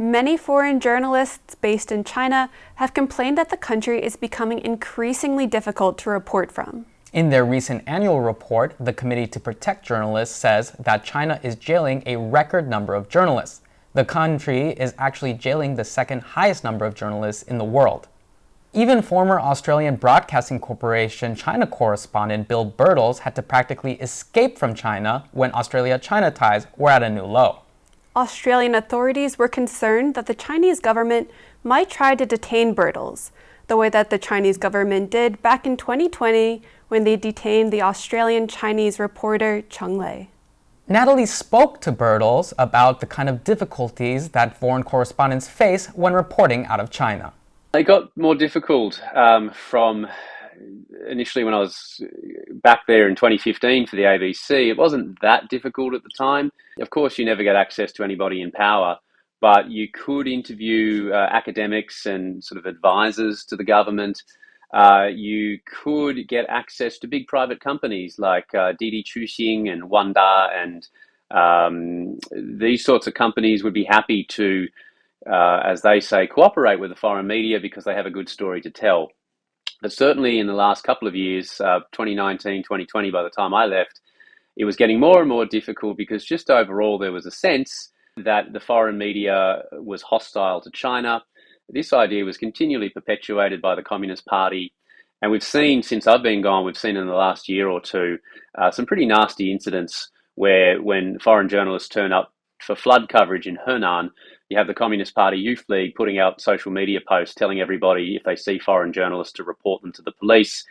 Many foreign journalists based in China have complained that the country is becoming increasingly difficult to report from. In their recent annual report, the Committee to Protect Journalists says that China is jailing a record number of journalists. The country is actually jailing the second highest number of journalists in the world. Even former Australian Broadcasting Corporation China correspondent Bill Birtles had to practically escape from China when Australia-China ties were at a new low. Australian authorities were concerned that the Chinese government might try to detain Birtles, the way that the Chinese government did back in 2020 when they detained the Australian-Chinese reporter Cheng Lei. Natalie spoke to Birtles about the kind of difficulties that foreign correspondents face when reporting out of China. It got more difficult from initially when I was back there in 2015 for the ABC. It wasn't that difficult at the time. Of course, you never get access to anybody in power, but you could interview academics and sort of advisors to the government. You could get access to big private companies like Didi Chuxing and Wanda, and these sorts of companies would be happy to, as they say, cooperate with the foreign media because they have a good story to tell. But certainly in the last couple of years, 2019, 2020, by the time I left, it was getting more and more difficult because just overall there was a sense that the foreign media was hostile to China. This idea was continually perpetuated by the Communist Party. And we've seen, since I've been gone, we've seen in the last year or two, some pretty nasty incidents where when foreign journalists turn up for flood coverage in Henan, you have the Communist Party Youth League putting out social media posts telling everybody if they see foreign journalists to report them to the police,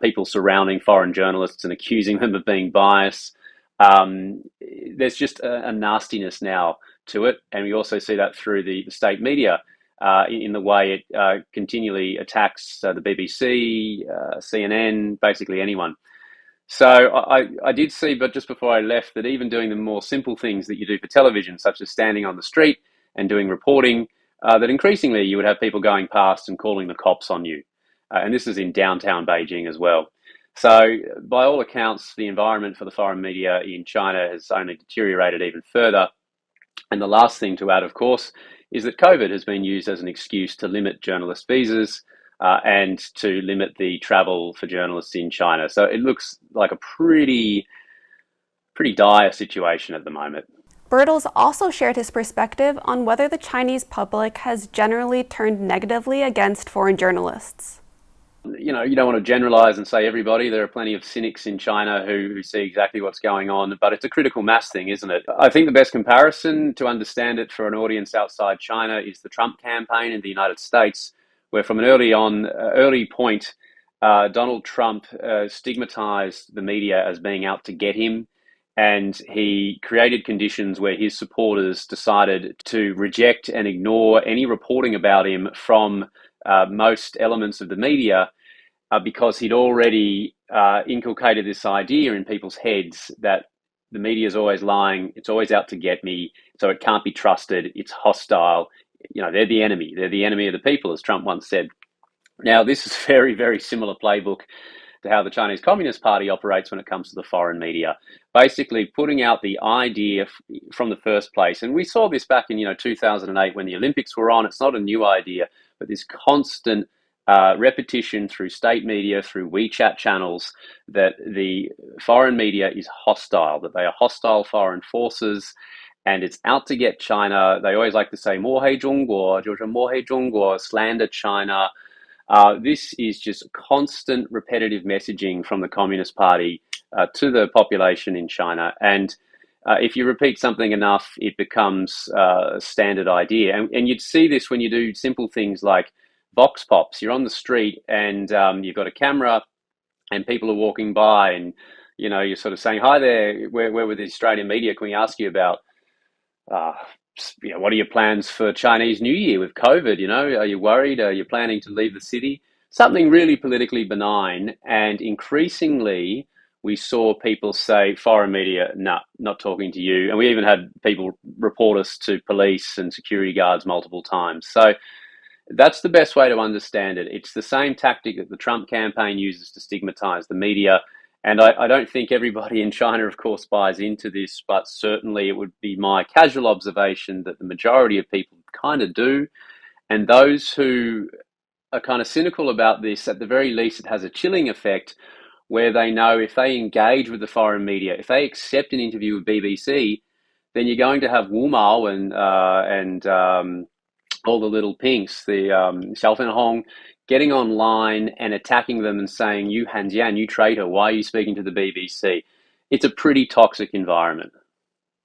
people surrounding foreign journalists and accusing them of being biased. There's just a nastiness now to it. And we also see that through the state media in the way it continually attacks the BBC, CNN, basically anyone. So I did see, but just before I left, that even doing the more simple things that you do for television, such as standing on the street and doing reporting, that increasingly you would have people going past and calling the cops on you. And this is in downtown Beijing as well. So by all accounts, the environment for the foreign media in China has only deteriorated even further. And the last thing to add, of course, is that COVID has been used as an excuse to limit journalist visas and to limit the travel for journalists in China. So it looks like a pretty dire situation at the moment. Birtles also shared his perspective on whether the Chinese public has generally turned negatively against foreign journalists. You know, you don't want to generalize and say everybody. There are plenty of cynics in China who see exactly what's going on, but it's a critical mass thing, isn't it? I think the best comparison to understand it for an audience outside China is the Trump campaign in the United States, where from an early point, Donald Trump stigmatized the media as being out to get him. And he created conditions where his supporters decided to reject and ignore any reporting about him from most elements of the media because he'd already inculcated this idea in people's heads that the media is always lying, it's always out to get me, so it can't be trusted, it's hostile. You know, they're the enemy of the people, as Trump once said. Now, this is very, very similar playbook to how the Chinese Communist Party operates when it comes to the foreign media, basically putting out the idea from the first place. And we saw this back in 2008 when the Olympics were on. It's not a new idea, but this constant repetition through state media, through WeChat channels, that the foreign media is hostile, that they are hostile foreign forces, and it's out to get China. They always like to say, 抹黑中国, 就是抹黑中国, slander China. This is just constant repetitive messaging from the Communist Party to the population in China. And if you repeat something enough, it becomes a standard idea. And you'd see this when you do simple things like vox pops. You're on the street and you've got a camera and people are walking by and, you're sort of saying, hi there, we're with the Australian media. Can we ask you about what are your plans for Chinese New Year with COVID? Are you worried? Are you planning to leave the city? Something really politically benign. And increasingly, we saw people say, foreign media, no, not talking to you. And we even had people report us to police and security guards multiple times. So that's the best way to understand it. It's the same tactic that the Trump campaign uses to stigmatize the media. And I don't think everybody in China, of course, buys into this, but certainly it would be my casual observation that the majority of people kind of do. And those who are kind of cynical about this, at the very least, it has a chilling effect where they know if they engage with the foreign media, if they accept an interview with BBC, then you're going to have Wu Mao and all the little pinks, the Xiao Hong, getting online and attacking them and saying, "You Han Jian, you traitor, why are you speaking to the BBC?" It's a pretty toxic environment.